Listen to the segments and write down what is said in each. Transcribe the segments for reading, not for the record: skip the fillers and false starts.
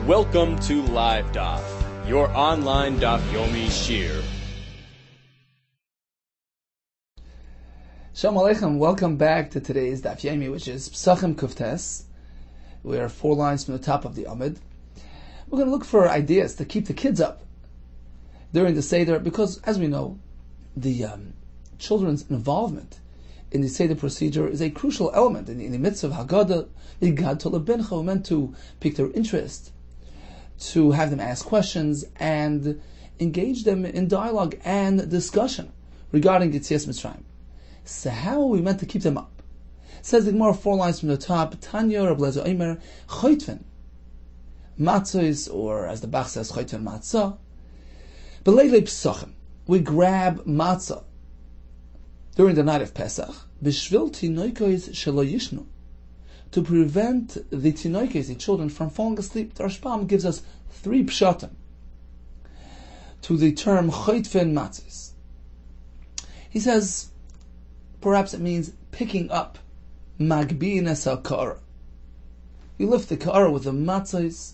Welcome to Live Daf, your online Daf Yomi Shir. Shalom Aleichem, welcome back to today's Daf Yomi, which is Pesachim Kuftes. We are 4 lines from the top of the Amud. We're going to look for ideas to keep the kids up during the Seder, because, as we know, the children's involvement in the Seder procedure is a crucial element in the midst of Haggadah. We're meant to pique their interest, to have them ask questions, and engage them in dialogue and discussion regarding Yetzias Mitzrayim. So how are we meant to keep them up? Says the Gemara 4 lines from the top, Tanya Rabbi Yehuda Omer, Choitven Matzos, or as the Bach says, Choitven Matzah. B'leilei Pesachim, we grab matzah during the night of Pesach, B'shvil tinoikos shelo yishnu, to prevent the tinoikos, the children, from falling asleep. The Rashbam gives us 3 pshatim to the term Choitven Matzos. He says, perhaps it means picking up, Magbi'in es ha'ka'ara. You lift the ka'ara with the matzahs,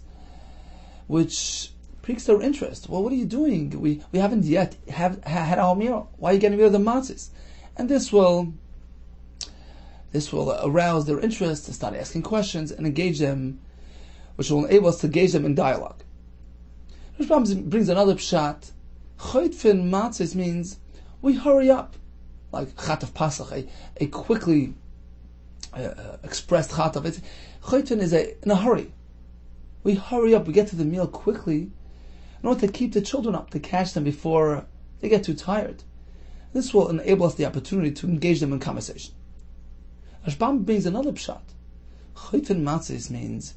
which piques their interest. Well, what are you doing? We haven't yet had our meal. Why are you getting rid of the matzahs? And this will arouse their interest to start asking questions and engage them, which will enable us to engage them in dialogue. Rashbam brings another pshat. Choitfen matzahs means we hurry up, like chat of Pasach, a quickly expressed chat of it. Choitven is in a hurry. We hurry up, we get to the meal quickly in order to keep the children up, to catch them before they get too tired. This will enable us the opportunity to engage them in conversation. Rashbam brings another pshat. Choitven matzos means,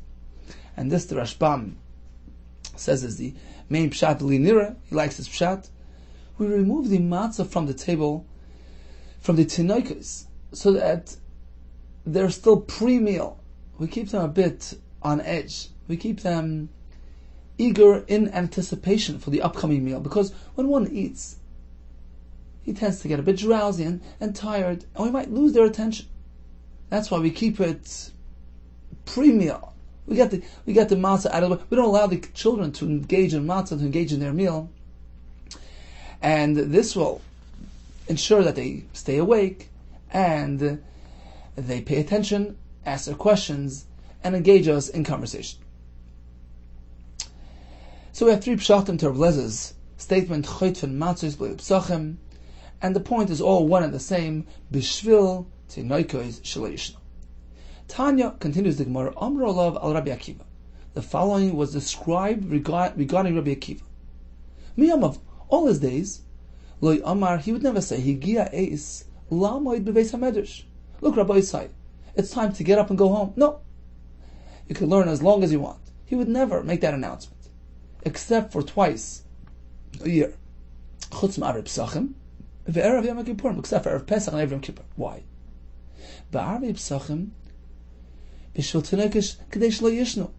and this the Rashbam says is the main pshat, linira, he likes this pshat, we remove the matzah from the table, from the tinoikos, so that they're still pre-meal. We keep them a bit on edge. We keep them eager in anticipation for the upcoming meal, because when one eats, he tends to get a bit drowsy and tired, and we might lose their attention. That's why we keep it pre-meal. We get the matzah out of the way. We don't allow the children to engage in matzah, to engage in their meal, and this will ensure that they stay awake and they pay attention, ask their questions, and engage us in conversation. So we have 3 pshatim to Rav Lezer's statement, Choitven Matzos b'leilei Pesachim, and the point is all one and the same, B'shvil tinoikos shelo yishnu. Tanya, continues the Gemara, Amar olav al Rabbi Akiva. The following was described regarding Rabbi Akiva. Miyamav, all his days, Loi Amar, he would never say, Higia eis lamoid b'beis hamedrash. Look, Rabbi Yisai, it's time to get up and go home. No. You can learn as long as you want. He would never make that announcement, except for twice a year. Chutz ma'arev Pesachim, ve'erev Yom Kippurim, except for Erev Pesach and Erev Yom Kippur. Why? Ba'arev Pesachim, b'shvil tinoikos kedei shelo yishnu.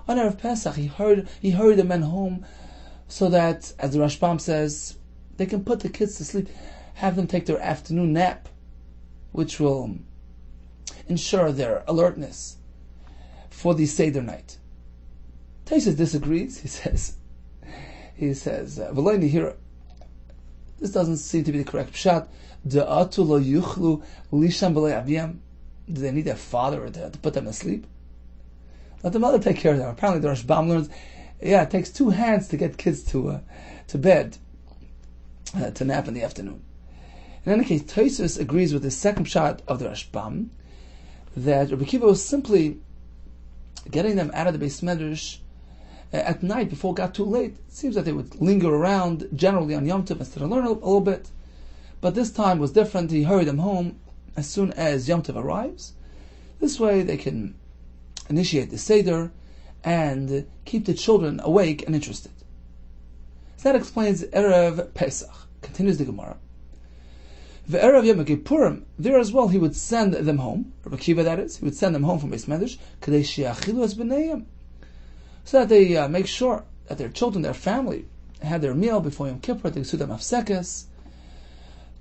On Erev Pesach, he hurried the men home so that, as the Rashbam says, they can put the kids to sleep, have them take their afternoon nap, which will ensure their alertness for the Seder night. Taisus disagrees. He says, "V'lo nihira." This doesn't seem to be the correct pshat. De'atu lo yuchlu lisham b'lei aviyam. Do they need their father to put them to sleep? Let the mother take care of them. Apparently, the Rashbam learns, it takes 2 hands to get kids to bed, to nap in the afternoon. In any case, Taisus agrees with the second pshat of the Rashbam, that Rabbi Akiva was simply getting them out of the Beis Medrash at night before it got too late. It seems that they would linger around generally on Yom Tov instead of learn a little bit. But this time was different. He hurried them home as soon as Yom Tov arrives. This way they can initiate the Seder and keep the children awake and interested. So that explains Erev Pesach. Continues the Gemara. Ve'erev Yom Kippurim, there as well he would send them home, Rabbi Akiva that is, he would send them home from Beis Medrash, Kedei she'achilu es b'neiim, so that they make sure that their children, their family, had their meal before Yom Kippur, they suda mafsekes,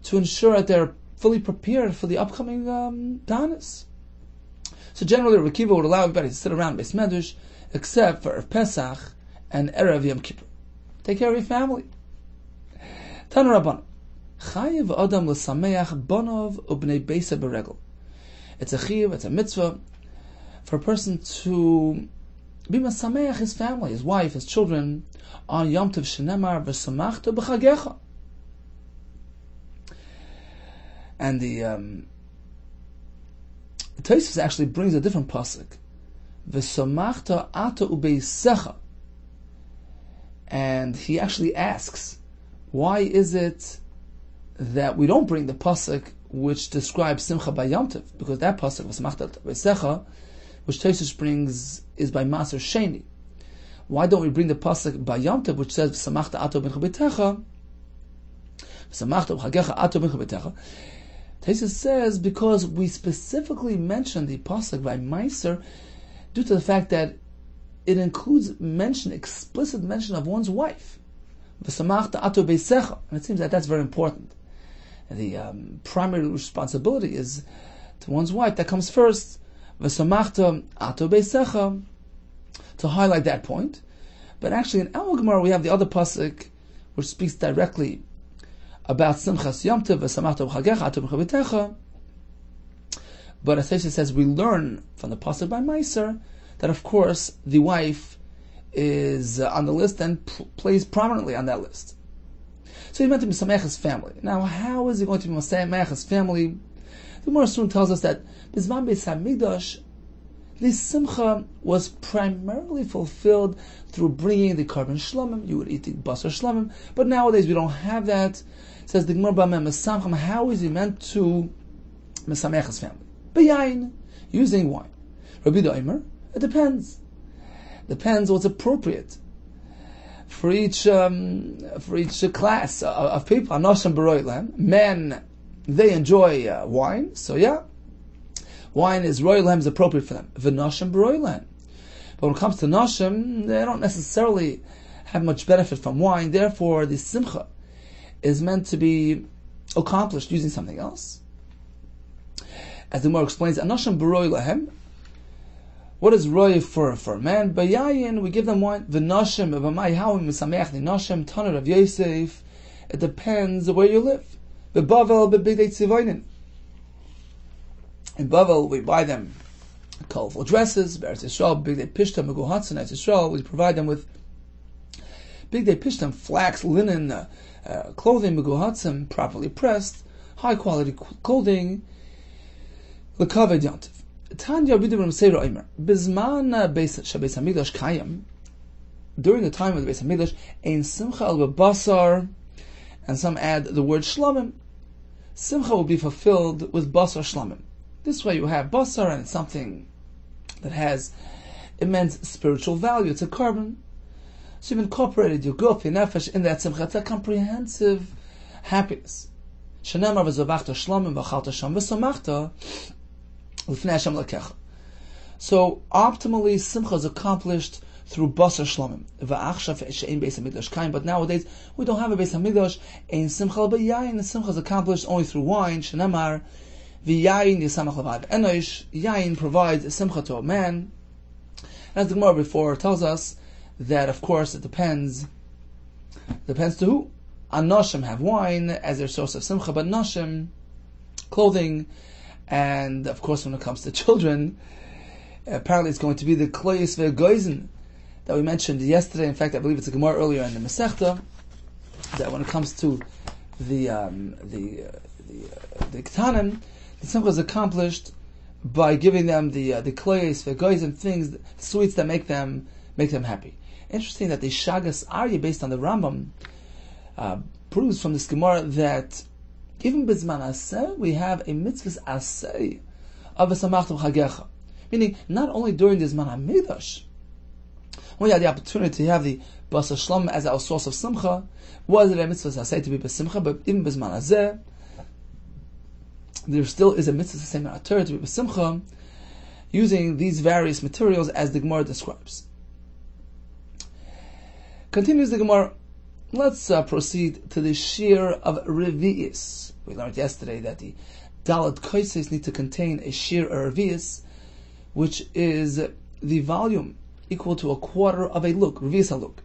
to ensure that they're fully prepared for the upcoming Tanis. So generally, Rabbi Akiva would allow everybody to sit around Beis Medrash except for Pesach and Erev Yom Kippur. Take care of your family. Tanu Rabbanan. Chayiv Adam l'sameach bonov ubnei beisa beregel. It's a chayiv, it's a mitzvah for a person to be masameach his family, his wife, his children on Yom Tov shenemar v'samachta b'chagecha. And the Tosfos actually brings a different pasuk. V'samachta ata ubeisecha. And he actually asks, why is it that we don't bring the pasuk which describes Simcha by Yom Tov? Because that pasuk, V'samachta ata ubeisecha, which Tosfos brings, is by Maser Sheni. Why don't we bring the pasuk by Yom Tov, which says V'samachta ata ubeisecha, V'samachta b'chagecha ata ubeisecha? Tosfos says because we specifically mentioned the pasuk by Meiser due to the fact that it includes explicit mention of one's wife. V'samachta ato beisecha. And it seems that that's very important. And the primary responsibility is to one's wife. That comes first. V'samachta ato beisecha. To highlight that point. But actually in Elul Gemara we have the other pasuk which speaks directly about Simchas Yom Tov, V'samachta b'chagecha ato b'chabetecha. But as Tosfos says, we learn from the pasuk by Meiser that of course the wife is on the list and plays prominently on that list. So he's meant to be Sameach his family. Now, how is he going to be Sameach his family? The Gemara soon tells us that Bizman Beis Hamikdash, the Simcha was primarily fulfilled through bringing the carbon shlamim. You would eat the basar shlamim, but nowadays we don't have that. It says the Gemara B'Mem Mesamcham. How is he meant to Mesamech his family? B'yayin, using wine. Rabbi Yehuda Omer, it depends. Depends what's appropriate for each class of people. Anoshim b'roilem, men, they enjoy wine, so yeah, wine is roilem is appropriate for them. V'noshim b'roilem, but when it comes to noshim, they don't necessarily have much benefit from wine. Therefore, the simcha is meant to be accomplished using something else. As the Gemara explains, anoshim b'roilem. What is roy for a man? Bayayin, we give them wine. V'noshim, b'mai ha'im misameach noshim taner of Yosef. It depends where you live. B'bavel, b'bigdei tzivoinin. In Bavel, we buy them colorful dresses. B'eretz Yisrael, bigdei pishtam, meguhatzin, Eretz Yisrael, we provide them with bigdei pishtam, flax, linen, clothing, meguhatzin, properly pressed, high quality clothing. L'kaved yantiv. Tanya B'divrei Meseira Omer. Bizman Beis Hamikdash Kayim. During the time of the Beis Hamikdash, ein simcha al b'basar, and some add the word shlamim. Simcha will be fulfilled with basar shlamim. This way you have basar and it's something that has immense spiritual value. It's a carbon. So you've incorporated your guf, your nefesh in that simcha. It's a comprehensive happiness. Shenamar v'zavachta shlamim v'chalta sham v'samachta. So optimally, simcha is accomplished through basar shlamim. But nowadays we don't have a Beis Hamikdash. Ein simcha b'yayin. Simcha is accomplished only through wine. Shenamar v'yayin yisamach levad enosh. Yayin provides a simcha to a man. As the Gemara before tells us that of course it depends. Depends to who. Anoshim have wine as their source of simcha, but noshim, clothing. And of course, when it comes to children, apparently it's going to be the kloyes ve'goizen that we mentioned yesterday. In fact, I believe it's a Gemara earlier in the Masechta, that when it comes to the Ktanim, the simcha is accomplished by giving them the kloyes ve'goizen things, the sweets that make them happy. Interesting that the Shagas Arya, based on the Rambam, proves from this Gemara that even Bizman Aseh, we have a mitzvah's Aseh of V'samachta b'chagecha. Meaning, not only during the Zman HaMikdash, when we had the opportunity to have the Basar Shlam as our source of Simcha, was it a mitzvah's Aseh to be B'simcha, but even Bizman Aseh, there still is a mitzvah's Aseh to be B'simcha, using these various materials as the Gemara describes. Continues the Gemara. Let's proceed to the Shir of Revi'is. We learned yesterday that the Dalet Koises need to contain a Shir or Revi'is, which is the volume equal to a quarter of a lug, revius halug.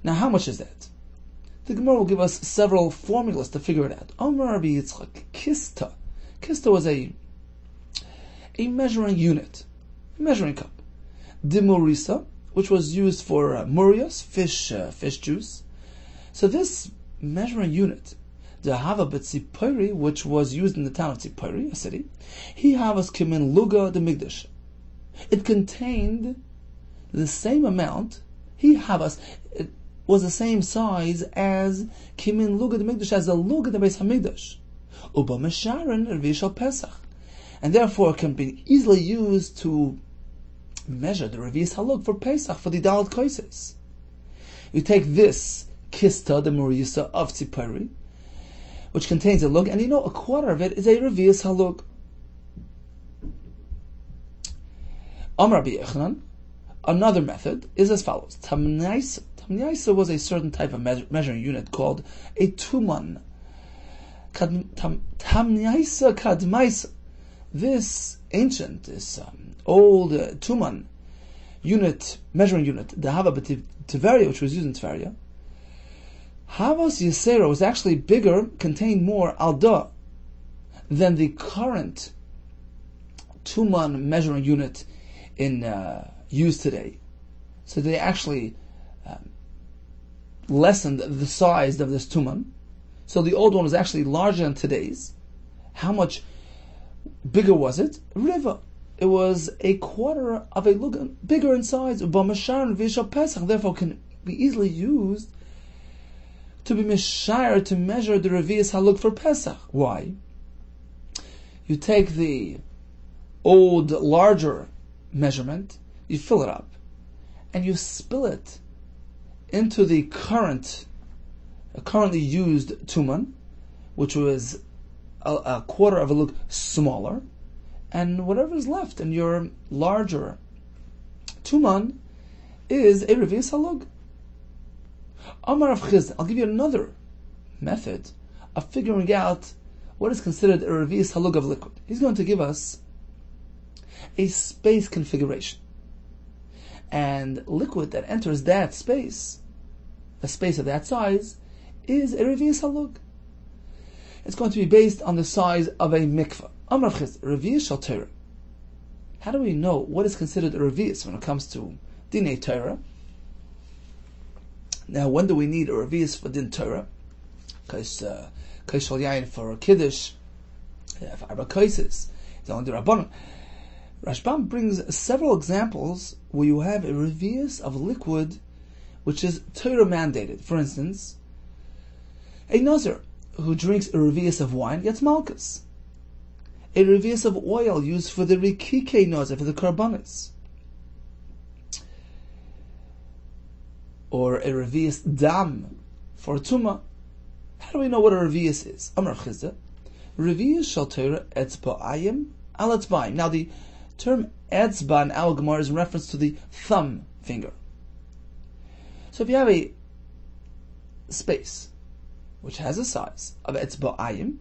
Now, how much is that? The Gemara will give us several formulas to figure it out. Amar Rabbi Yitzchak, kista. Kista was a measuring unit, a measuring cup. Dimurisa, which was used for murios, fish juice. So this measuring unit, the hava b'tzipori, which was used in the town of Tzipori, a city, he havas kimin luga de migdash. It contained the same amount. He havas, it was the same size as kimin luga de migdash, as the luga de Beis Hamikdash. Uba mesharon revishal Pesach, and therefore it can be easily used to measure the revius halug for Pesach, for the Dalet Koises. You take this kista, the murisa of Tzipori, which contains a lug, and you know a quarter of it is a revius halug. Rabbi Yechanan, another method is as follows. Tamnaisa. Tamnaisa was a certain type of measuring unit called a tuman. Tamnaisa kadmaisa. This ancient, this old tuman unit, measuring unit, the hava b'tiveria, which was used in Tveria, Havos Yisera was actually bigger, contained more alda than the current tuman measuring unit in use today. So they actually lessened the size of this tuman. So the old one was actually larger than today's. How much bigger was it? Riva. It was a quarter of a lug, bigger in size. Therefore can be easily used to be mishayr, to measure the revius halug for Pesach. Why? You take the old, larger measurement, you fill it up, and you spill it into the currently used tuman, which was a quarter of a lug smaller, and whatever is left in your larger tuman is a revius halug. Amar of Chizd, I'll give you another method of figuring out what is considered a revius halug of liquid. He's going to give us a space configuration. And liquid that enters that space, a space of that size, is a revius halug. It's going to be based on the size of a mikvah. Amar of Chizd, revius shal Torah. How do we know what is considered a revius when it comes to dinei Torah? Now, when do we need a revius for din Torah? Because kaishal yain for kiddush, for arba kaises, it's only the rabbanon. Rashbam brings several examples where you have a revius of liquid which is Torah mandated. For instance, a nazir who drinks a revius of wine gets malchus. A revius of oil used for the rikike nazir, for the karbanis. Or a revius dam for tuma. How do we know what a revius is? Amar Chizda, revius shal Torah etzba'ayim al etzba'ayim. Now the term etzba in our Gemara is in reference to the thumb finger. So if you have a space which has a size of etzba'ayim,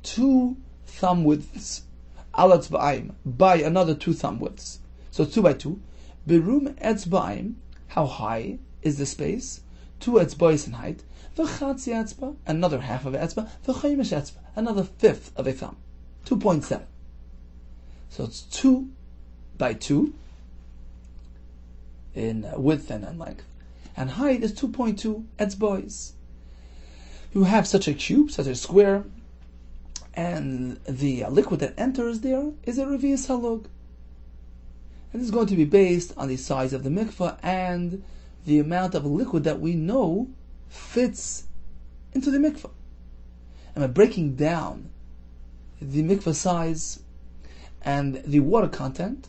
2 thumb widths, al etzba'ayim, by another 2 thumb widths, so 2 by 2, berum etzba'ayim, how high is the space? 2 etzba'is in height, v'chatzi etzba, another half of etzba, v'chayimish etzba, another fifth of a thumb, 2.7. So it's 2 by 2 in width and in length, and height is 2.2 etzba'is. You have such a cube, such a square, and the liquid that enters there is a revius halug. And this is going to be based on the size of the mikvah and the amount of liquid that we know fits into the mikvah. And by breaking down the mikvah size and the water content,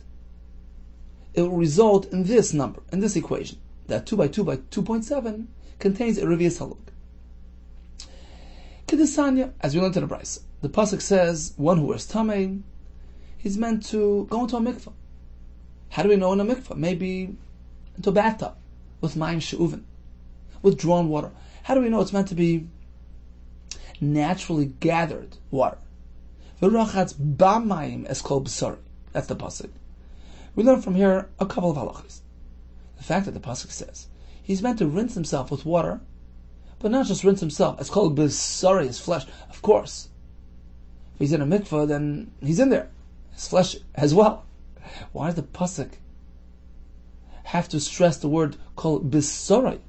it will result in this number, in this equation, that 2 by 2 by 2.7 contains a revius halug. Kedesanya, as we learned in the Brisa, the pasuk says, one who wears tamei, he's meant to go into a mikvah. How do we know in a mikvah? Maybe into a bathtub with mayim she'uven, with drawn water. How do we know it's meant to be naturally gathered water? V'rachatz b'mayim es kol b'sari. That's the pasuk. We learn from here a couple of halachas. the fact that the pasuk says he's meant to rinse himself with water, but not just rinse himself. It's called besari, his flesh. Of course, if he's in a mikveh, then he's in there, his flesh as well. Why does the pasuk have to stress the word called besari?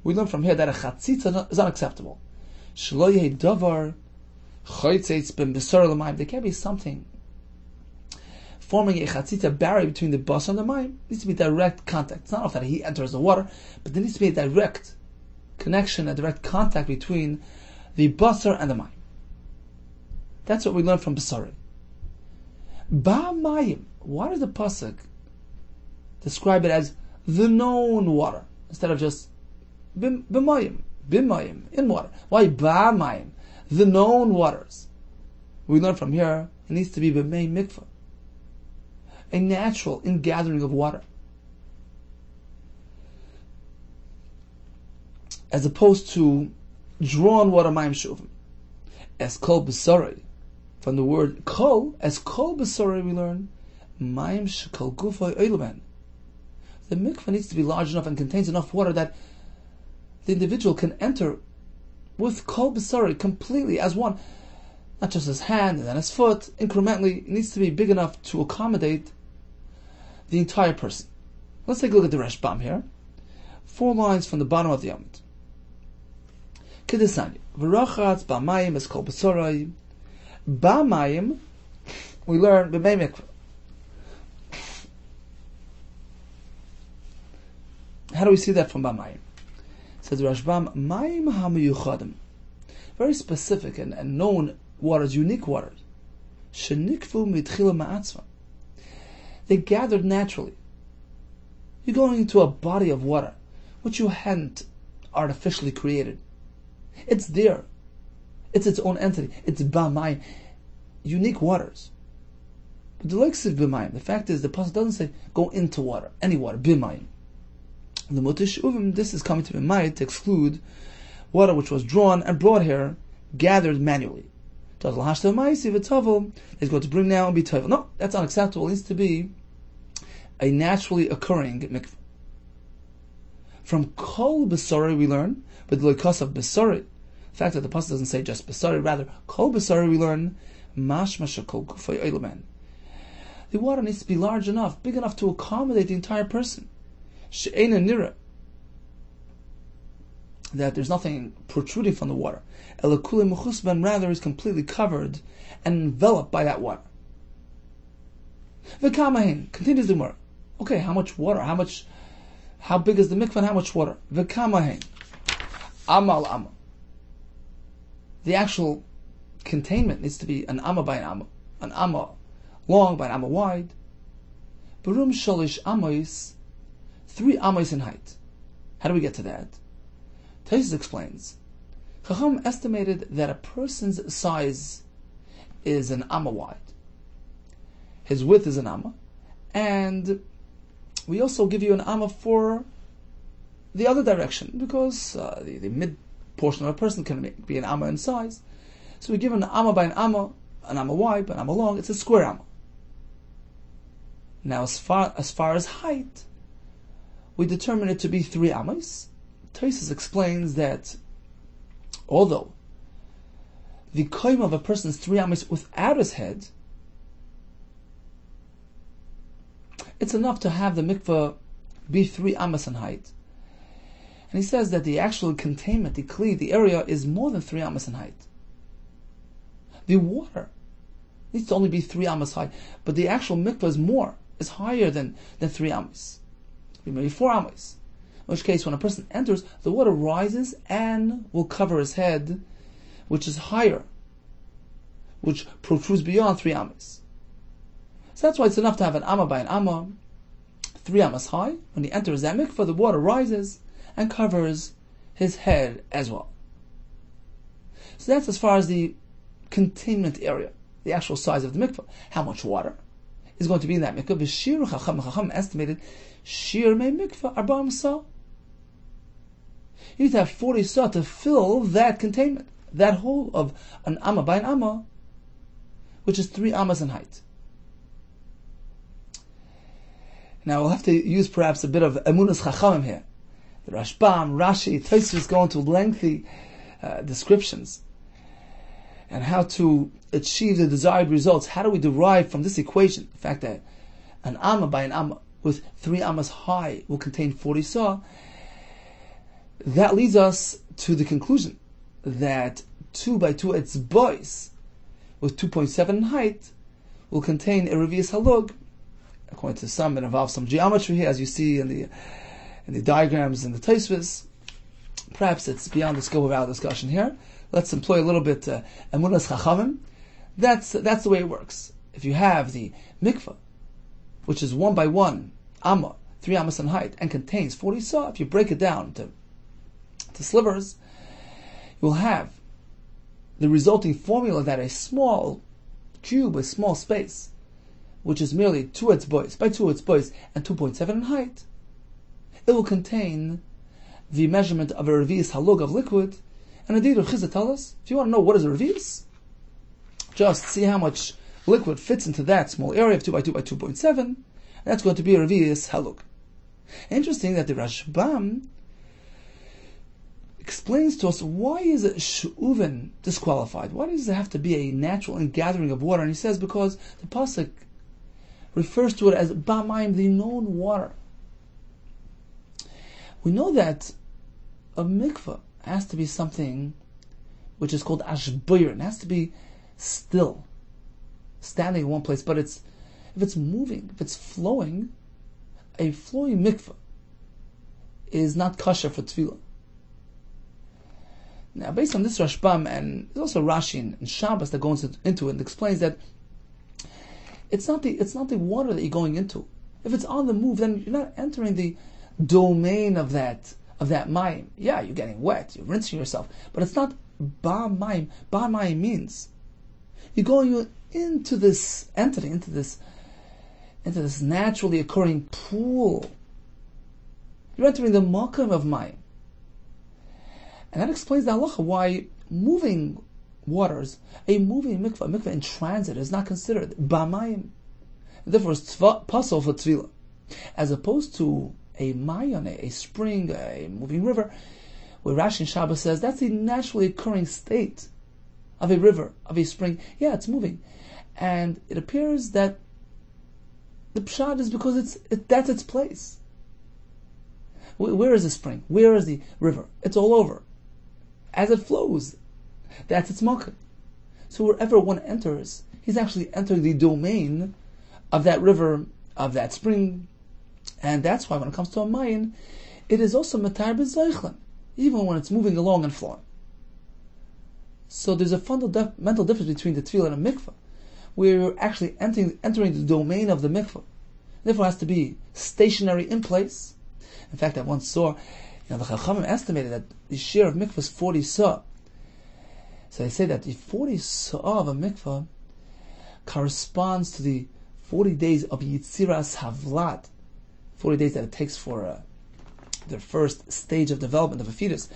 We learn from here that a chatzitza is unacceptable. Shlo yehi davar chaytzeitz ben besar l'mayim. There can't be something forming a chatzitza barrier between the basar and the mayim. There needs to be direct contact. It's not enough that he enters the water, but there needs to be a direct connection, a direct contact between the basar and the mayim. That's what we learn from besari. Ba mayim. Why does the pasuk describe it as the known water instead of just b'mayim, in water? Why ba mayim, the known waters? We learn from here it needs to be b'mei mikvah, a natural ingathering of water, as opposed to drawn water mayim shuvim. As kol b'sarei, from the word kol, as kol b'sarei we learn mayim shekol gufay oilumen. The mikvah needs to be large enough and contains enough water that the individual can enter with kol b'sari completely as one, not just his hand and then his foot. Incrementally, it needs to be big enough to accommodate the entire person. Let's take a look at the Rashbam here. 4 lines from the bottom of the Yomit. Kedesani v'rachatz b'mayim es kol b'sari. B'mayim we learn b'mei mikvah. How do we see that from B'mayim? Says Rashbam, Mayim HaMiyuchadim, very specific and known waters, unique waters. Shenikvu mitchila ma'atzva. They gathered naturally. You're going into a body of water, which you hadn't artificially created. It's there. It's its own entity. It's B'mayim. Unique waters. But the likes of B'mayim, the fact is, the pasuk doesn't say, go into water, any water, B'mayim. The Mutish Uvim, this is coming to be made to exclude water which was drawn and brought here, gathered manually. He's going to bring now and be tovel. No, that's unacceptable. It needs to be a naturally occurring mikveh. From kol besari we learn, but the lokas of besari, the fact that the pasuk doesn't say just besari, rather kol besari we learn, mashma shekol gufay oilumen. The water needs to be large enough, big enough to accommodate the entire person. She'ena nira, that there's nothing protruding from the water. Elakule mechusban, rather is completely covered and enveloped by that water. V'kamahin, continues the Gemara. Okay, how much water? How big is the mikvah and how much water? V'kamahin, amal amma. The actual containment needs to be an amma by an amma long by an amma wide. Barum shalish amois, 3 amos in height. How do we get to that? Taisus explains, Chacham estimated that a person's size is an amma wide. His width is an amma. And we also give you an amma for the other direction, because the mid portion of a person can be an amma in size. So we give an amma by an amma wide, by an amma long, it's a square amma. Now as far as height, we determine it to be 3 amos. Taisus explains that although the koim of a person is 3 amos without his head, it's enough to have the mikveh be 3 amos in height. And he says that the actual containment, the kli, the area, is more than 3 amos in height. The water needs to only be 3 amos high, but the actual mikveh is higher than 3 amos. Maybe 4 amos. In which case, when a person enters, the water rises and will cover his head, which is higher, which protrudes beyond 3 amos. So that's why it's enough to have an amma by an amma, 3 amos high. When he enters that mikveh, the water rises and covers his head as well. So that's as far as the containment area, the actual size of the mikveh. How much water is going to be in that mikveh? B'shir Chacham estimated shir mei mikveh 40 sa. You need to have 40 sa to fill that containment, that hole of an amma by an amma, which is 3 amas in height. Now we'll have to use perhaps a bit of Emunas Chachamim here. The Rashbam, Rashi, Tosfos go into lengthy descriptions and how to achieve the desired results. How do we derive from this equation the fact that an amma by an amma with 3 ammas high will contain 40 saw? That leads us to the conclusion that 2 by 2 etzbois with 2.7 in height will contain a revius halug. According to some, it involves some geometry here, as you see in the diagrams in the Tosfos. Perhaps it's beyond the scope of our discussion here. Let's employ a little bit emunas chachamim. That's the way it works. If you have the mikveh, which is 1 by 1 amma, 3 ammas in height, and contains 40 saw, if you break it down to slivers, you will have the resulting formula that a small cube, a small space, which is merely 2 etzbois by 2 etzbois and 2.7 in height, it will contain the measurement of a revius halug of liquid. And indeed, Rav Chizda tells us, if you want to know what is a revius, just see how much liquid fits into that small area of 2 by 2 by 2.7, and that's going to be a revius halug. Interesting that the Rashbam explains to us, why is She'uven disqualified? Why does it have to be a natural ingathering of water? And he says, because the pasuk refers to it as Ba'mayim, the known water. We know that a mikveh has to be something which is called ashbuyr. It has to be still, standing in one place. But if it's moving, if it's flowing, a flowing mikveh is not kosher for tefillah. Now, based on this Rashbam, and there's also Rashi and Shabbos that goes into it and explains that it's not the water that you're going into. If it's on the move, then you're not entering the domain of that mayim. Yeah, you're getting wet, you're rinsing yourself, but it's not ba mayim. Ba mayim means you're going into this entity, into this naturally occurring pool. You're entering the makom of mayim. And that explains the halacha why moving waters, a moving mikveh in transit, is not considered b'mayim. Therefore, it's pasul for tefillah, as opposed to a mayon, a spring, a moving river, where Rashi and Shabbos says that's the naturally occurring state of a river, of a spring. Yeah, it's moving, and it appears that the pshat is because that's its place. Where is the spring? Where is the river? It's all over. As it flows, that's its makom. So wherever one enters, he's actually entering the domain of that river, of that spring, and that's why when it comes to a mayin, it is also matar b'zaychlan, even when it's moving along and flowing. So there's a fundamental difference between the tefillah and a mikveh, where you're actually entering the domain of the mikveh. Therefore, it has to be stationary in place. In fact, I once saw, the Chachamim estimated that the share of mikveh is 40 sa. So they say that the 40 sa of a mikveh corresponds to the 40 days of Yitziras Havlat, 40 days that it takes for the first stage of development of a fetus.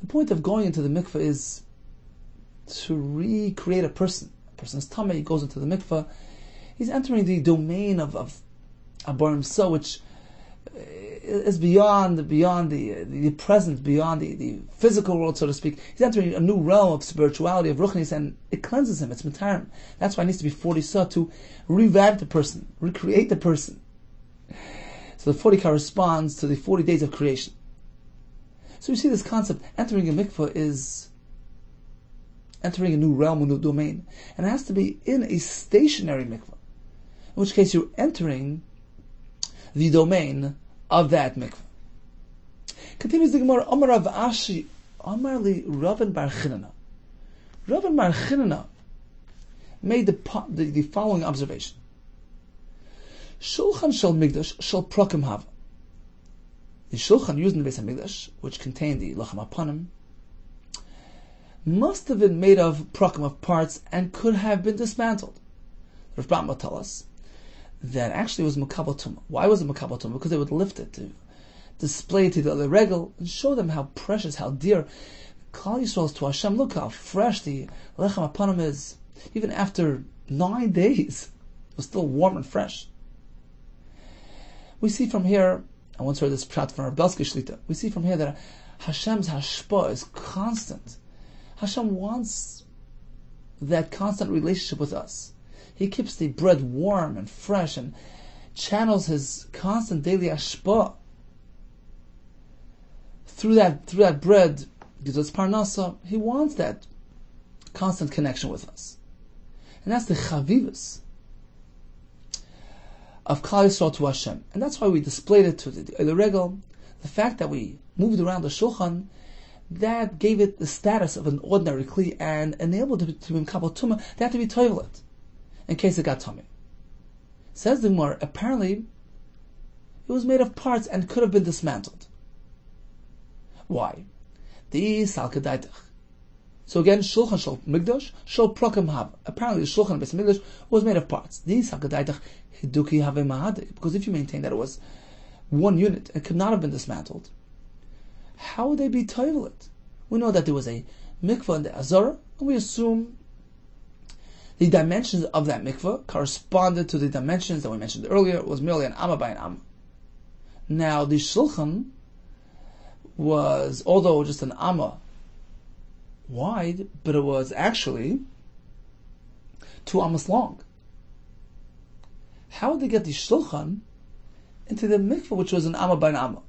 The point of going into the mikveh is to recreate a person. A person's tameh, he goes into the mikveh, he's entering the domain of Abarim Sa, which is beyond the present, beyond the physical world, so to speak. He's entering a new realm of spirituality, of ruchnis, and it cleanses him, it's mitarim. That's why it needs to be 40 sa to revive the person, recreate the person. So the 40 corresponds to the 40 days of creation. So you see this concept, entering a mikveh is entering a new realm, a new domain. And it has to be in a stationary mikveh, in which case you're entering the domain of that mikveh. Continues the Gemara, Amar Rav Ashi, Amar li Rav Bar Chinana. Rav Bar Chinana made the following observation. Shulchan shel Migdash shel Prakim Hava. The Shulchan used in the Beis HaMikdash, which contained the Lachem Apanim, must have been made of Prakim, of parts, and could have been dismantled. Rav Bama will tell us that actually it was Makabel Tumah. Why was it Makabel Tumah? Because they would lift it to display it to the regal and show them how precious, how dear Klal Yisrael is to Hashem. Look how fresh the Lechem Apanim is. Even after 9 days, it was still warm and fresh. We see from here, I once heard this pshat from Rebelski Shlita, we see from here that Hashem's hashpah is constant. Hashem wants that constant relationship with us. He keeps the bread warm and fresh and channels His constant daily hashpah. Through that bread, gives us parnasa. He wants that constant connection with us. And that's the chavivus of Klal Yisrael to Hashem. And that's why we displayed it to the regel. The fact that we moved around the shulchan, that gave it the status of an ordinary kli and enabled it to be kabel tumah. They had to be toilet in case it got tummy. Says the Gemara, apparently it was made of parts and could have been dismantled. Why? The salkadaitach. So again, shulchan shel migdash shel prokem hav. Apparently the shulchan b'es migdash was made of parts. The salkadaitach hiduki have mahadik. Because if you maintain that it was one unit, it could not have been dismantled. How would they be toilet? We know that there was a mikvah in the Azara, and we assume the dimensions of that mikvah corresponded to the dimensions that we mentioned earlier. It was merely an amma by an amma. Now the shulchan was, although just an amma wide, but it was actually 2 ammas long. How did they get the shulchan into the mikvah, which was an amma by an amma?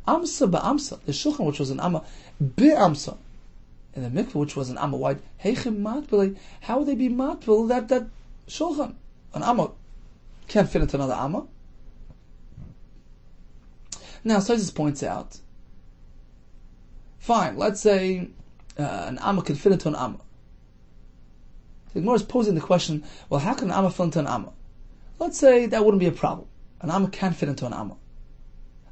Amsa ba'amsa, the shulchan, which was an amma bi'amsa, in the mikvah, which was an amma wide, heichim matbele, how would they be matbel that shulchan? An amma can't fit into another amma. Now, Saisis points out, fine, let's say an amma can fit into an amma. The Gemara is posing the question, well, how can an amma fit into an amma? Let's say that wouldn't be a problem. An amma can fit into an amma.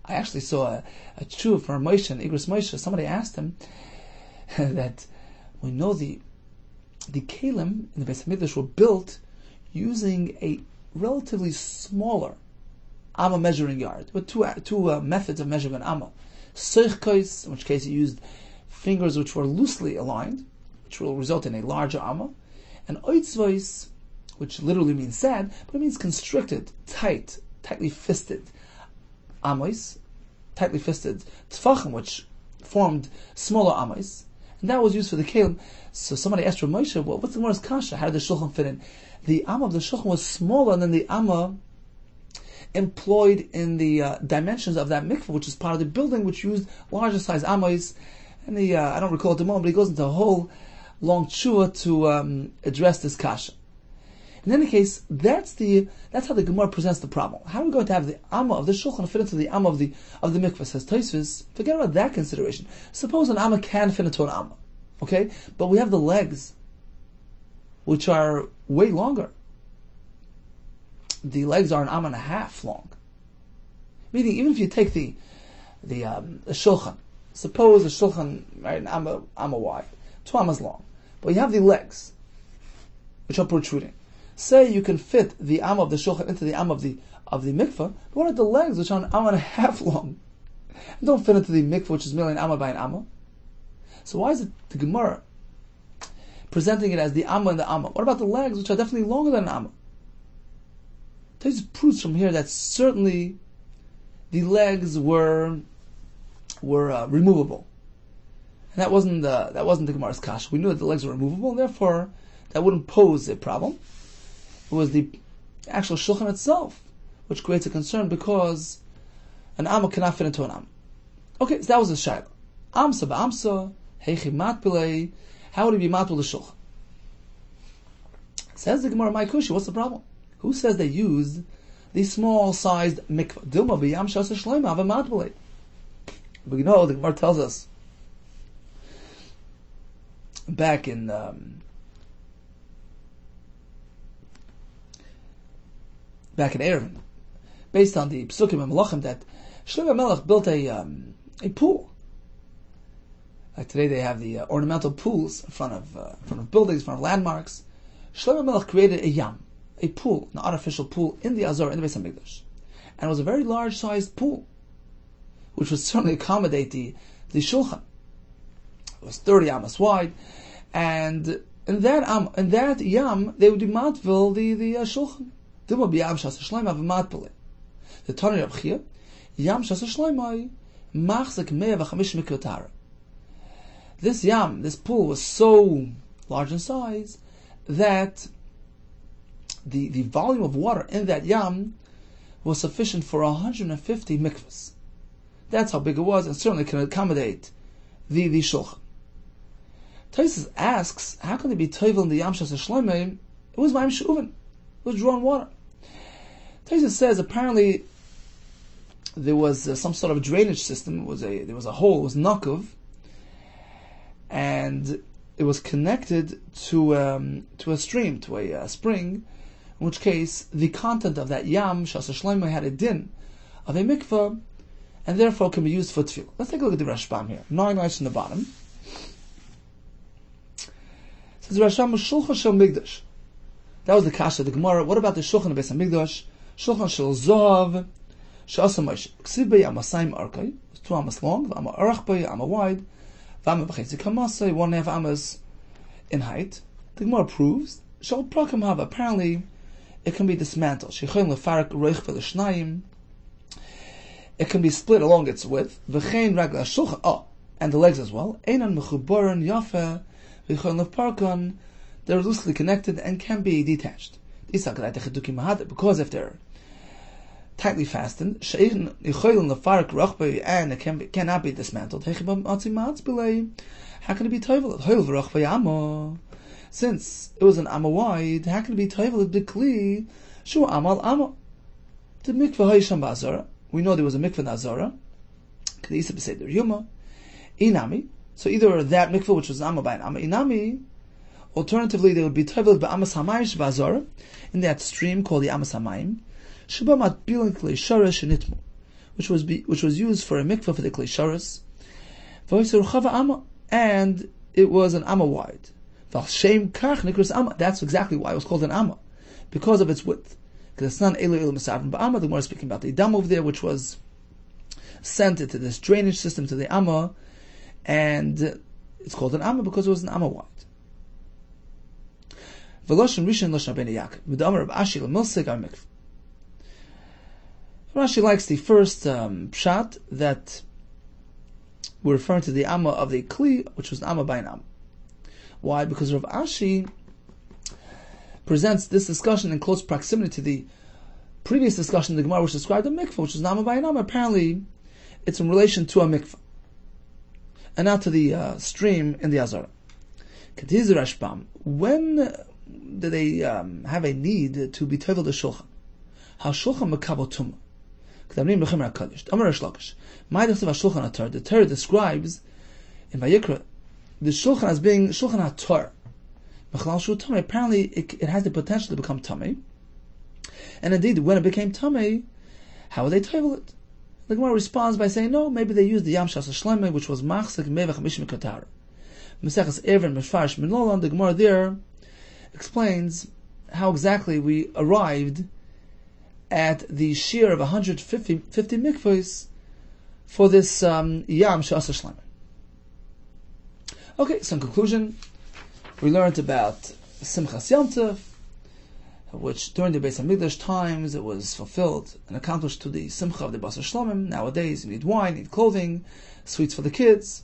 I actually saw a tshuva from Moshe and Igros Moshe. Somebody asked him that we know the kelim in the Beis Hamikdash were built using a relatively smaller amma measuring yard. There were two methods of measuring an amma. Seichkos, in which case you used fingers which were loosely aligned, which will result in a larger amma, and oitzvois, which literally means sad, but it means constricted, tightly fisted amos, tightly fisted tfachim, which formed smaller amos, and that was used for the kelim. So somebody asked Rav Moshe, well, what's the Gemara's kasha? How did the shulchan fit in? The amma of the shulchan was smaller than the amma employed in the dimensions of that mikveh, which is part of the building, which used larger size amos. And I don't recall at the moment, but he goes into a whole long tshuva to address this kasha. In any case, that's how the Gemara presents the problem. How are we going to have the amma of the shulchan fit into the amma of the mikveh? Says Tosfos, forget about that consideration. Suppose an amma can fit into an amma, okay? But we have the legs, which are way longer. The legs are an amma and a half long. Meaning, even if you take the shulchan, suppose the shulchan, right, an amma wide, 2 ammas long, but you have the legs, which are protruding. Say you can fit the amma of the shulchan into the amma of the mikveh, but what are the legs, which are an amma and a half long, and don't fit into the mikveh, which is merely an amma by an amma? So why is it the Gemara presenting it as the amma and the amma? What about the legs, which are definitely longer than an amma? This proves from here that certainly the legs were removable, and that wasn't the Gemara's kasha. We knew that the legs were removable, and therefore that wouldn't pose a problem. It was the actual shulchan itself which creates a concern, because an amma cannot fit into an amma. Okay, so that was the shayla. Amsa ba'amsa, heichi matpilei. How would he be matpil the shulchan? Says the Gemara, my kushi, what's the problem? Who says they used the small-sized mikvah? Dilma b'yam shasa shleima ava matpilei. But you know, the Gemara tells us back in Erevin, based on the Psukim and Malachim, that Shlomo Melech built a pool. Like today, they have the ornamental pools in front of buildings, in front of landmarks. Shlomo Melech created a pool, an artificial pool in the Azor, in the Beis Hamikdash, and it was a very large-sized pool, which would certainly accommodate the shulchan. It was 30 ammas wide, and in that yam they would be matvil the shulchan. Dima b'yam shas shleima v'matpele. The Tani Reb Chia, yam shas shleima machzik 150 mikvah tahara. This yam, this pool, was so large in size that the volume of water in that yam was sufficient for 150 mikvahs. That's how big it was, and certainly can accommodate the shulchan. Tosfos asks, how can it be toivel in the yam shas shleima? It was ma'im she'uven. It was drawn water. Tosfos says apparently there was some sort of drainage system. There was a hole. It was nakov, and it was connected to a stream, to a spring. In which case, the content of that yam shas shleima had a din of a mikvah, and therefore can be used for tefillah. Let's take a look at the Rashbam here. 9 lines from the bottom. It says Rashbam shulchan shel migdash. That was the kasha of the Gemara. What about the shulchan beis hamikdash? Shulchan shel zahav she'asa Moshe. Ksiv b'y amasayim arkay. It's 2 amas long. V'ama arach b'y ama wide. V'ama b'chetzi kamasay. 1.5 amas in height. The Gemara proves shel prakim hava. Apparently, it can be dismantled. Shechoin lefarak roich v'l'shnayim. It can be split along its width. V'chein ragla shulchan. Oh, and the legs as well. Einan mechubaron yafe v'choin lefarkan. They're loosely connected and can be detached. Because if they're tightly fastened, and it cannot be dismantled, how can it be toivel? Since it was an amma wide, how can it be toivel? The kli shu amal amma. The mikvah haysham ba'azara. We know there was a mikvah nazara. Kedisa b'seder yuma. Inami. So either that mikvah which was an amma by an amma. Inami. Alternatively, they would be toivel ba'amas hamayim ba'azara, in that stream called the amas hamayim, sheba matbilin klei sharas shenitmu, which was used for a mikvah for the klei sharas, v'oiser chava amma, and it was an amma wide. V'alshem kach nikras amma. That's exactly why it was called an amma, because of its width. Because it's not elu elu misavim ba'amma. The Gemara is speaking about the dam over there, which was sent into this drainage system to the amma, and it's called an amma because it was an amma wide. Rashi likes the first pshat that we're referring to the amma of the kli, which was an amma by an amma. Why? Because Rav Ashi presents this discussion in close proximity to the previous discussion in the Gemara, which described a mikvah, which is an amma by an amma. Apparently, it's in relation to a mikvah, and not to the stream in the Azara. Katiz Rashbam. When do they have a need to be toivel the shulchan? How shulchan makabel tumah? K'damrim b'chemer hakadosh. Amar Reish Lakish. Ma'idachtiv hashulchan hator. The Torah describes in Vayikra the shulchan as being shulchan hator. Mechalal shu tamei. Apparently, it has the potential to become tamei. And indeed, when it became tamei, how would they toivel it? The Gemara responds by saying, no, maybe they used the yam shas shleima, which was machzik 150 mikvah tahara. Mesechus Erevin Meshfarish Minolan. The Gemara there explains how exactly we arrived at the shear of 150 mikvahs for this yam she'asa shleima. Okay, so in conclusion, we learned about Simchas Yom Tov, which during the Beis Hamikdash times it was fulfilled and accomplished to the Simcha of the Basar Shlomim. Nowadays you need wine, you need clothing, sweets for the kids.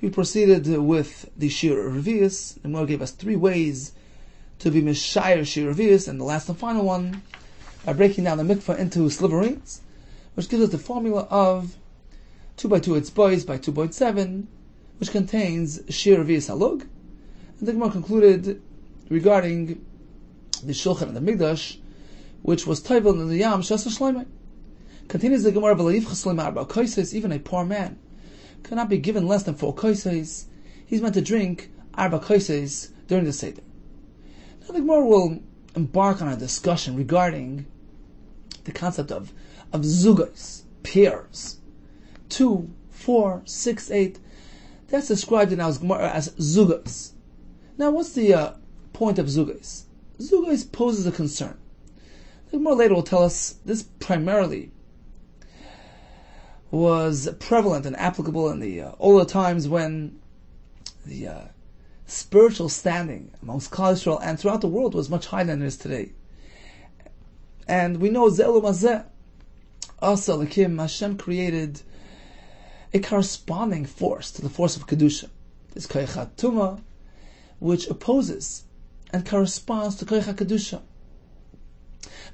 We proceeded with the Shir Revius, and Gemara gave us 3 ways to be Mishayir Shir Revius, and the last and final one by breaking down the mikvah into sliverines, which gives us the formula of 2 by 2 etzbois by 2.7, which contains Shir Revius Halug. And the Gemara concluded regarding the Shulchan and the Migdash, which was toivel in the Yam Shasa Shleimah. Continues the Gemara, even a poor man cannot be given less than 4 koises. He's meant to drink arba koises during the Seder. Now the Gemara will embark on a discussion regarding the concept of zugos, pairs. 2, 4, 6, 8. That's described in our Gemara as zugos. Now what's the point of zugos? Zugos poses a concern. The Gemara later will tell us this primarily was prevalent and applicable in the older times when the spiritual standing amongst Klal Yisrael and throughout the world was much higher than it is today. And we know Ze'elu Mazeh, Asa Lakim, Hashem created a corresponding force to the force of Kedusha. This Koich HaTumah, which opposes and corresponds to Koich HaKedusha.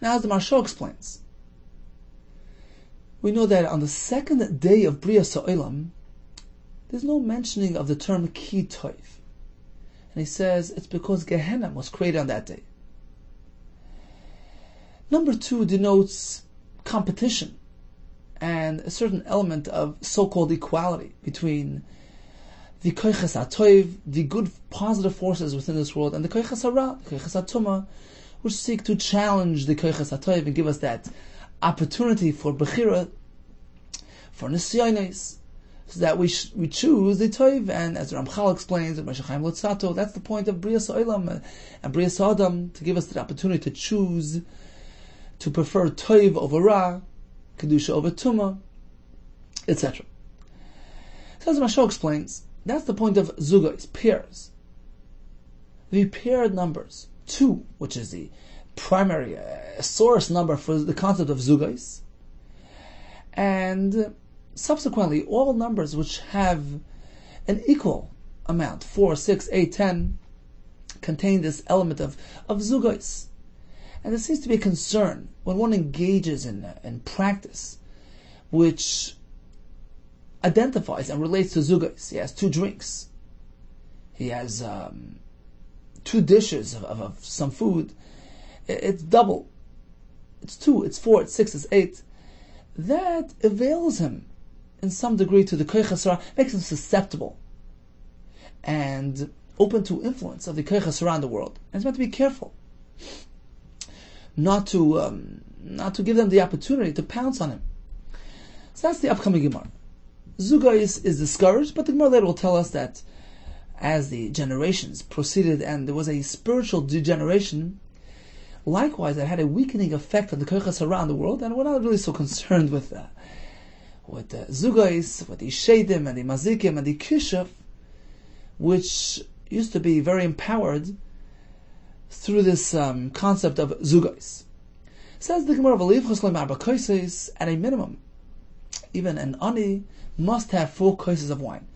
Now, as the Maharsha explains, we know that on the second day of Bria Sa'olam, there's no mentioning of the term Ki Toiv. And he says it's because Gehenna was created on that day. Number 2 denotes competition and a certain element of so-called equality between the Koiches HaToiv, the good positive forces within this world, and the Koiches HaRa, the Koiches HaTumah, which seek to challenge the Koiches HaToiv and give us that opportunity for Bechira, for Nisyonis, so that we choose the Toiv. And as Ramchal explains, Moshe Chaim Lutzato, that's the point of Bria Sa'olam and Bria Sa'adam, to give us the opportunity to choose, to prefer Toiv over Ra, Kedusha over Tumah, etc. So as Maharsha explains, that's the point of Zugos, pairs. The paired numbers, 2, which is the primary source number for the concept of Zugos, and subsequently all numbers which have an equal amount, 4, 6, 8, 10, contain this element of Zugos. And there seems to be a concern when one engages in practice which identifies and relates to Zugos. He has 2 drinks. He has 2 dishes of some food. It's double. It's 2, it's 4, it's 6, it's 8. That avails him in some degree to the Koiches HaRa, makes him susceptible and open to influence of the Koiches HaRa in the world. And it's meant to be careful not to give them the opportunity to pounce on him. So that's the upcoming Gemara. Zugos is discouraged, but the Gemara later will tell us that as the generations proceeded and there was a spiritual degeneration, likewise it had a weakening effect on the Koiches HaRa in the world, and we're not really so concerned with the Zugos, with the Shedim and the Mazikim and the Kishuf, which used to be very empowered through this concept of Zugos. Says the Gemara, at a minimum, even an ani must have 4 koises of wine.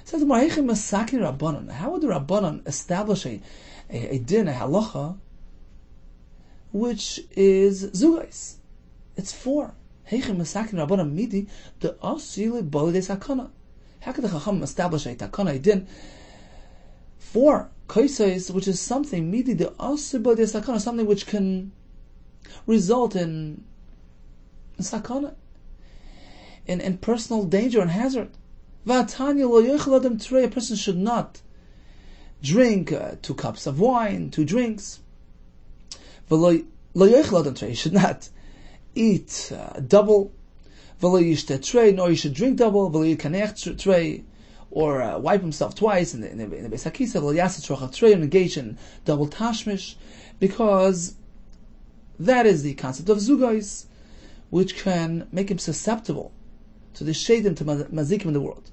Says the Gemara, how would the Rabbanon establish a din, a halacha, which is Zugos? It's 4. How could the Chacham establish a takana, a din, 4 koises, which is something midi the asibah de sakana, something which can result in sakana, in personal danger and hazard. V'atanya lo yochel adam trei, a person should not drink 2 cups of wine, 2 drinks. V'lo yochel adam trei, he should not eat double. V'lo yishte trei, nor he should drink double. V'lo yikanech trei, or wipe himself twice in the Beis HaKisah, v'lo yaseh trochav trei, and engage in double tashmish, because that is the concept of Zugos, which can make him susceptible to the Shedim, to Mazikim in the world.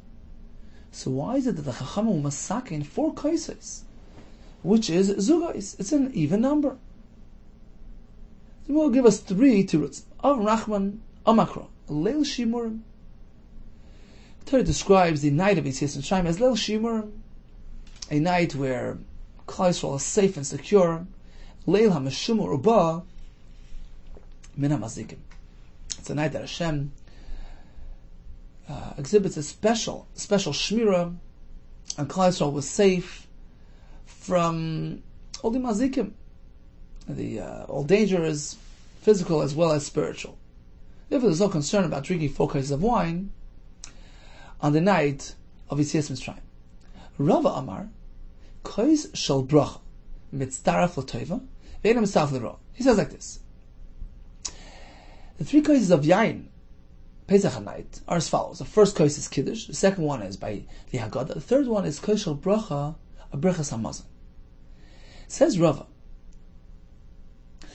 So why is it that the Chachamim masakin 4 koises, which is Zugos? It's an even number. They will give us 3 tiruts. Av Rachman Amakro, Leil Shimurim. The Torah describes the night of Yitzias Mitzrayim as Leil Shimurim, a night where Klal Yisrael is safe and secure. Leil HaMeshumur Uba Min HaMazikim. It's a night that Hashem exhibits a special shmira, and Klal Yisrael was safe from all the mazikim, all dangers, physical as well as spiritual. Therefore, there's no concern about drinking 4 cases of wine on the night of Yitzias Mitzrayim. Rava Amar, Kois Shal Bracha Mitztaraf L'Toiva Ve'ena Mitztaraf L'Ra. He says like this: the 3 cases of Yain Pesach night are as follows. The first kos is Kiddush, the second one is by the Haggadah, the third one is Kos Shal Bracha, a Brachas HaMazon. Says Rava,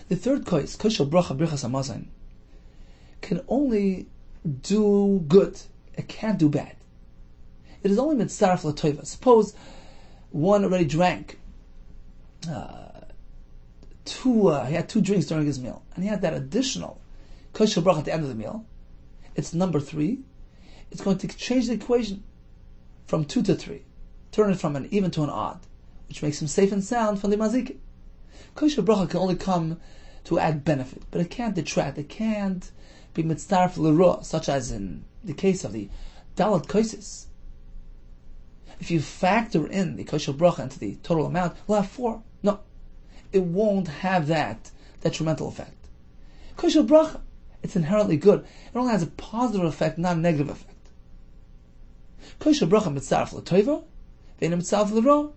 the third kos, Kos Shal Bracha, Brachas HaMazon, can only do good. It can't do bad. It is only mitzaref l'toiva. Suppose one already drank two drinks during his meal, and he had that additional kosher bracha at the end of the meal, it's number 3. It's going to change the equation from 2 to 3, turn it from an even to an odd, which makes him safe and sound from the mazik. Kosher bracha can only come to add benefit, but it can't detract. It can't be mitzdarf l'ra, such as in the case of the dalat kosis. If you factor in the kosher bracha into the total amount, we'll have 4. No, it won't have that detrimental effect. Kosher bracha, it's inherently good. It only has a positive effect, not a negative effect. Kosher bracha mitzdarf l'toiva, ve'ena mitzdarf l'ra, in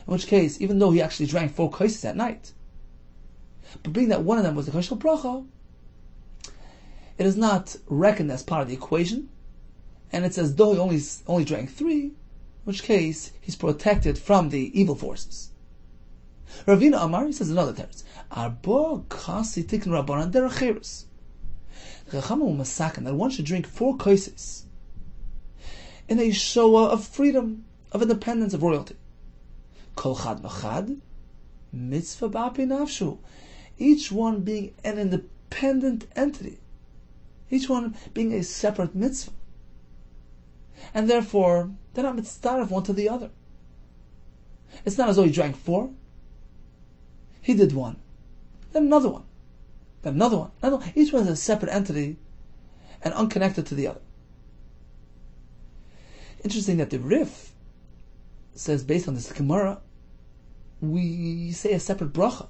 which case, even though he actually drank 4 kosis at night, but being that one of them was the kosher bracha, it is not reckoned as part of the equation, and it's as though he only drank 3, in which case he's protected from the evil forces. Ravina Amar, he says another teretz, Arba kasi tikkun rabbanan derech. The Chachamim will masaken that one should drink 4 kosis in a show of freedom, of independence, of royalty. Kol chad v'chad, mitzvah b'api nafshu. Each one being an independent entity. Each one being a separate mitzvah. And therefore, they're not mitzvah one to the other. It's not as though he drank 4. He did 1. Then another one. Then another one. No, each one is a separate entity and unconnected to the other. Interesting that the Rif says, based on this Gemara, we say a separate bracha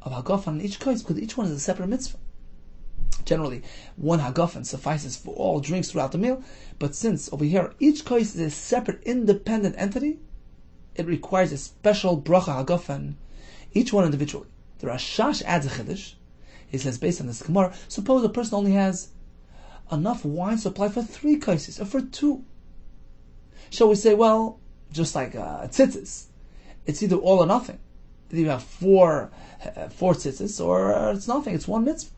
of hagafan on each kos, because each one is a separate mitzvah. Generally, 1 hagafan suffices for all drinks throughout the meal, but since over here each kos is a separate, independent entity, it requires a special bracha hagafan, each one individually. The Rashash adds a chiddush. He says, based on this Gemara, suppose a person only has enough wine supply for 3 koses, or for 2. Shall we say, well, just like tzitzis, it's either all or nothing. Either you have 4 tzitzis, or it's nothing, it's 1 mitzvah.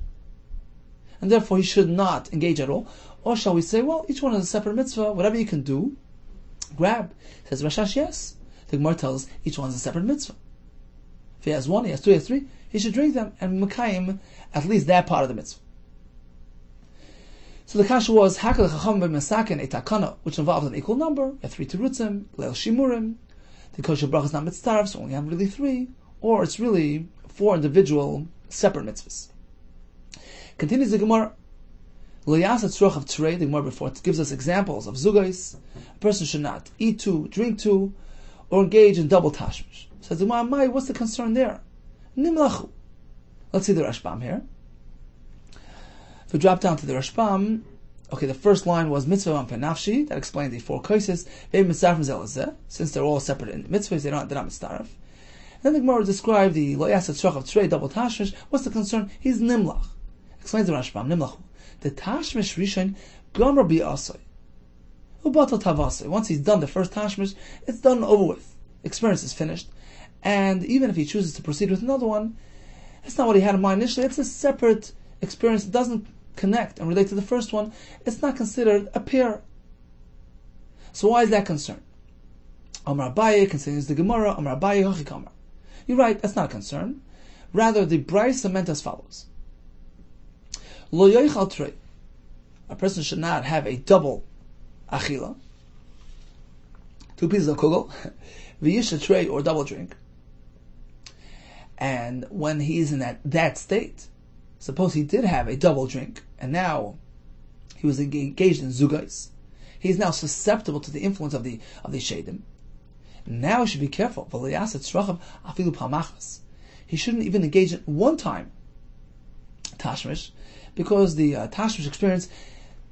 And therefore he should not engage at all. Or shall we say, well, each one is a separate mitzvah, whatever you can do, grab. Says Rashash, yes. The Gemara tells each one is a separate mitzvah. If he has 1, he has 2, he has 3, he should drink them and mekayim at least that part of the mitzvah. So the kasha was hakal chacham b'mesaken a takana, which involves an equal number. You have 3 terutzim, leil shimurim. The kosher bracha is not mitzvah, so only have really 3, or it's really 4 individual separate mitzvahs. Continues the Gemara. Lo yaseh tzroch of tzrei. The Gemara before it gives us examples of zugais. A person should not eat 2, drink 2, or engage in double tashmish. Says the Gemara, what's the concern there? Nimlachu. Let's see the Rashbam here. If we drop down to the Rashbam, okay, the first line was mitzvah ampe nafshi, that explained the 4 koses. Since they're all separate in mitzvahs, they're not mitzvah. Then the Gemara described the lo yaseh tzroch of tzrei, double tashmish. What's the concern? He's nimlach. Explains the Rashbam, nimlachu. The tashmish rishon gomer bi'asoi. Ubatal tavasoi. Once he's done the first tashmish, it's done and over with. Experience is finished. And even if he chooses to proceed with another one, it's not what he had in mind initially. It's a separate experience. It doesn't connect and relate to the first one. It's not considered a pair. So why is that concerned? Amar Abaye continues the Gemara. Amar Abaye hachikamar. You're right. That's not a concern. Rather, the Brisa meant as follows: Lo yoichal trei. A person should not have a double achila, 2 pieces of kugel, v'yisha trei, or double drink. And when he's in that state, suppose he did have a double drink, and now he was engaged in zugais, he's now susceptible to the influence of the shadim. Now he should be careful. He shouldn't even engage in one time tashmish, because the tashmish experience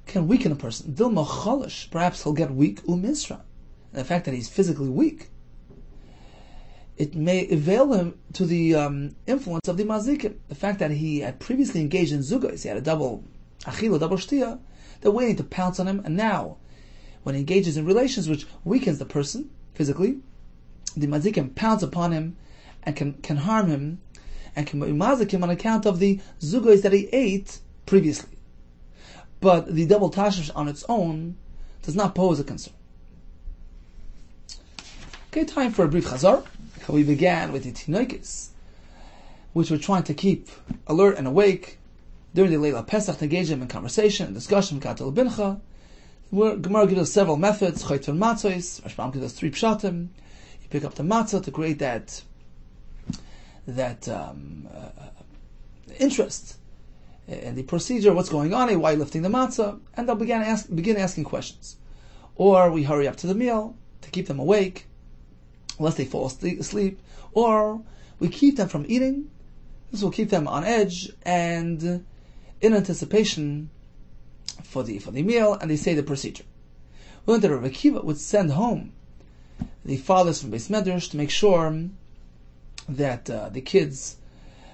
can weaken a person. Dilma cholish, perhaps he'll get weak umisra. And the fact that he's physically weak, it may avail him to the influence of the mazikim. The fact that he had previously engaged in zugais, he had a double achila, double shtia, they're waiting to pounce on him, and now, when he engages in relations which weakens the person physically, the mazikim pounce upon him and can harm him, and can mazik him on account of the zugais that he ate previously. But the double tashmish on its own does not pose a concern. Okay, time for a brief chazar. We began with the tinoikis. which we're trying to keep alert and awake during the Leila Pesach, to engage them in conversation and discussion. Gemara gives us several methods. Chayt for matzos. Rashbam gives us 3 pshatim. You pick up the matzah to create that interest in the procedure, what's going on, why lifting the matzah, and they'll begin asking questions. Or we hurry up to the meal to keep them awake, lest they fall asleep, or we keep them from eating. This will keep them on edge and in anticipation for the meal, and they say the procedure. We learned that Rabbi Akiva would send home the fathers from Beis Medrash to make sure that the kids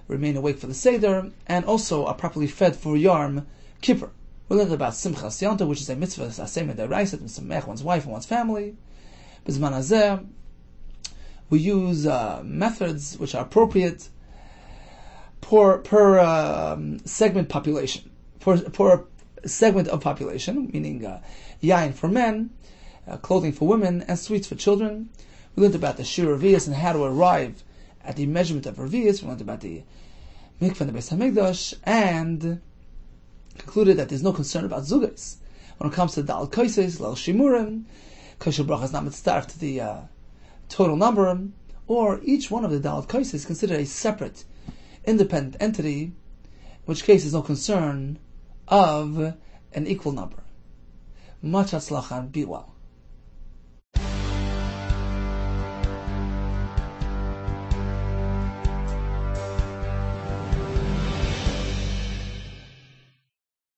remain awake for the Seder, and also are properly fed for Yom Kippur. We learned about Simchas Yonta, which is a mitzvah, Asema D'Oraisa, to samech one's wife and one's family. B'zman hazeh, we use methods which are appropriate per segment population, per segment of population, meaning yain for men, clothing for women, and sweets for children. We learned about the Shir Revius and how to arrive at the measurement of Revius. We learned about the mikveh and the Beis Hamikdash, and concluded that there's no concern about zugas. When it comes to Dal Koises, Lal Shimurim, Kosher Bracha is not mitzvah to the total number, or each one of the Dal Koises is considered a separate, independent entity, in which case there's no concern of an equal number. Much hatzlacha and be well.